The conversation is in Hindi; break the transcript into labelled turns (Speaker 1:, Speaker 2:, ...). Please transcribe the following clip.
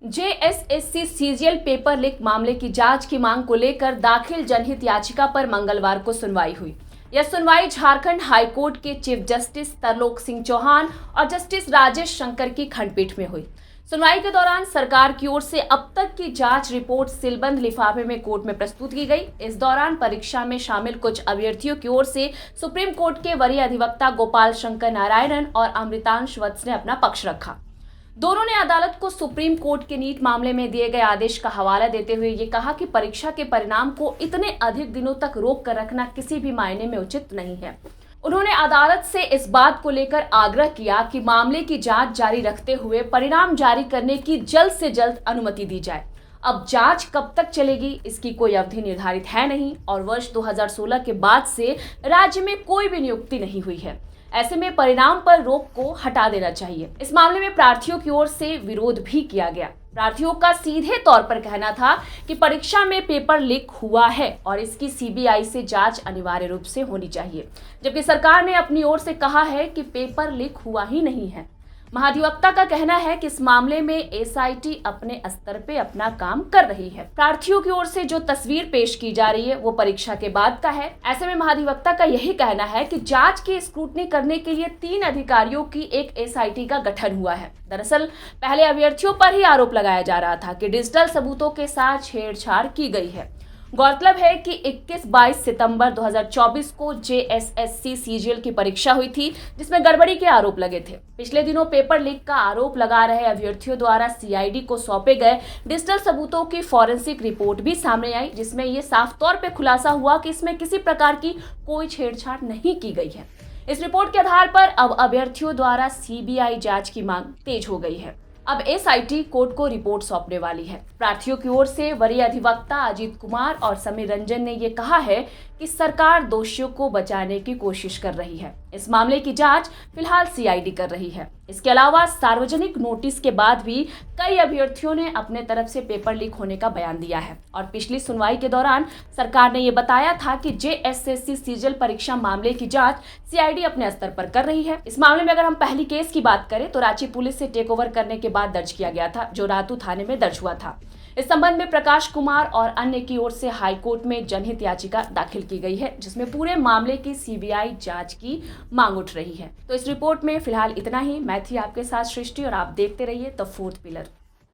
Speaker 1: जेएसएससी सीजीएल पेपर लीक मामले की जांच की मांग को लेकर दाखिल जनहित याचिका पर मंगलवार को सुनवाई हुई। यह सुनवाई झारखंड हाईकोर्ट के चीफ जस्टिस तरलोक सिंह चौहान और जस्टिस राजेश शंकर की खंडपीठ में हुई। सुनवाई के दौरान सरकार की ओर से अब तक की जांच रिपोर्ट सीलबंद लिफाफे में कोर्ट में प्रस्तुत की गई। इस दौरान परीक्षा में शामिल कुछ अभ्यर्थियों की ओर से सुप्रीम कोर्ट के वरीय अधिवक्ता गोपाल शंकर नारायणन और अमृतांश वत्स ने अपना पक्ष रखा। दोनों ने अदालत को सुप्रीम कोर्ट के नीट मामले में दिए गए आदेश का हवाला देते हुए ये कहा कि परीक्षा के परिणाम को इतने अधिक दिनों तक रोक कर रखना किसी भी मायने में उचित नहीं है। उन्होंने अदालत से इस बात को लेकर आग्रह किया कि मामले की जांच जारी रखते हुए परिणाम जारी करने की जल्द से जल्द अनुमति दी जाए। अब जांच कब तक चलेगी इसकी कोई अवधि निर्धारित है नहीं और वर्ष 2016 के बाद से राज्य में कोई भी नियुक्ति नहीं हुई है। ऐसे में परिणाम पर रोक को हटा देना चाहिए। इस मामले में प्रार्थियों की ओर से विरोध भी किया गया। प्रार्थियों का सीधे तौर पर कहना था कि परीक्षा में पेपर लीक हुआ है और इसकी सीबीआई से जांच अनिवार्य रूप से होनी चाहिए, जबकि सरकार ने अपनी ओर से कहा है कि पेपर लीक हुआ ही नहीं है। महाधिवक्ता का कहना है कि इस मामले में एसआईटी अपने स्तर पे अपना काम कर रही है। प्रार्थियों की ओर से जो तस्वीर पेश की जा रही है वो परीक्षा के बाद का है। ऐसे में महाधिवक्ता का यही कहना है कि जांच की स्क्रूटनी करने के लिए 3 अधिकारियों की एक एसआईटी का गठन हुआ है। दरअसल पहले अभ्यर्थियों पर ही आरोप लगाया जा रहा था कि डिजिटल सबूतों के साथ छेड़छाड़ की गई है। गौरतलब है कि 21-22 सितंबर 2024 को जेएसएससी सीजीएल की परीक्षा हुई थी, जिसमें गड़बड़ी के आरोप लगे थे। पिछले दिनों पेपर लीक का आरोप लगा रहे अभ्यर्थियों द्वारा सीआईडी को सौंपे गए डिजिटल सबूतों की फॉरेंसिक रिपोर्ट भी सामने आई, जिसमें ये साफ तौर पे खुलासा हुआ कि इसमें किसी प्रकार की कोई छेड़छाड़ नहीं की गई है। इस रिपोर्ट के आधार पर अब अभ्यर्थियों द्वारा सीबीआई जांच की मांग तेज हो गई है। अब एसआईटी कोर्ट को रिपोर्ट सौंपने वाली है। प्रार्थियों की ओर से वरीय अधिवक्ता अजीत कुमार और समीर रंजन ने ये कहा है कि सरकार दोषियों को बचाने की कोशिश कर रही है। इस मामले की जांच फिलहाल सीआईडी कर रही है। इसके अलावा सार्वजनिक नोटिस के बाद भी कई अभ्यर्थियों ने अपने तरफ से पेपर लीक होने का बयान दिया है और पिछली सुनवाई के दौरान सरकार ने ये बताया था कि जेएसएससी सीजीएल परीक्षा मामले की जांच सीआईडी अपने स्तर पर कर रही है। इस मामले में अगर हम पहली केस की बात करें तो रांची पुलिस से टेक ओवर करने के बाद दर्ज किया गया था, जो रातू थाने में दर्ज हुआ था। इस संबंध में प्रकाश कुमार और अन्य की ओर से हाईकोर्ट में जनहित याचिका दाखिल की गई है, जिसमें पूरे मामले की सीबीआई जांच की मांग उठ रही है। तो इस रिपोर्ट में फिलहाल इतना ही। मैं थी आपके साथ सृष्टि और आप देखते रहिए द फोर्थ पिलर।